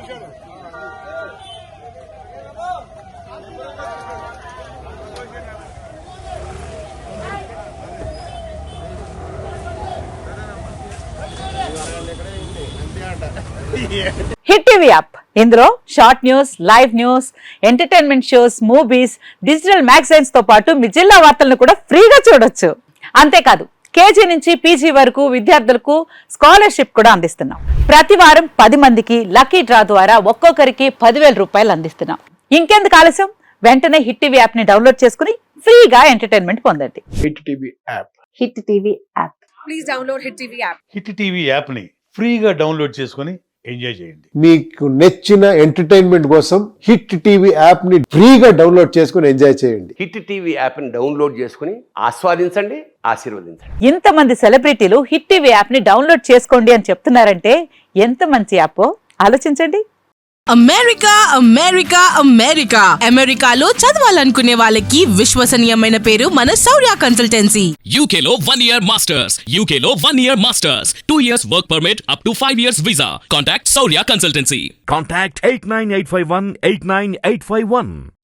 Hit TV app ఇందులో short news, live news, entertainment shows, movies, digital magazines తో పాటు మీ జిల్లా వార్తలను కూడా ఫ్రీగా చూడొచ్చు. అంతేకాదు కేజీ నుంచి పీజీ వరకు విద్యార్థులకు స్కాలర్షిప్ కూడా అందిస్తున్నాం. ప్రతి వారం 10 మందికి లక్కీ డ్రా ద్వారా ఒక్కొక్కరికి 10,000 రూపాయలు అందిస్తున్నాం. ఇంకెందుకు ఆలస్యం, వెంటనే హిట్ టీవీ యాప్ ని డౌన్లోడ్ చేసుకుని ఫ్రీగా ఎంటర్టైన్మెంట్ పొందండి. Hit TV app. Hit TV app. Please download hit TV app. Hit TV app ని ఫ్రీగా డౌన్లోడ్ చేసుకుని ఎంజాయ్ చేయండి. మీకు నచ్చిన ఎంటర్టైన్మెంట్ కోసం హిట్ టీవీ యాప్ ని ఫ్రీగా డౌన్లోడ్ చేసుకుని ఎంజాయ్ చేయండి. హిట్ టీవీ యాప్ ని డౌన్లోడ్ చేసుకుని ఆస్వాదించండి, ఆశీర్వదించండి. ఇంతమంది సెలబ్రిటీలు హిట్ టీవీ యాప్ ని డౌన్లోడ్ చేసుకోండి అని చెప్తున్నారంటే ఎంత మంచి యాప్ ఆలోచించండి. అమెరికా అమెరికా అమెరికా అమెరికాలో చదవాలనుకునే వాళ్ళకి విశ్వసనీయమైన పేరు మన శౌర్య కన్సల్టెన్సీ. UK లో 1 year masters, UK లో 1 year masters, 2 years work permit up to 5 years visa. Contact Saurya Consultancy. Contact 89851 89851.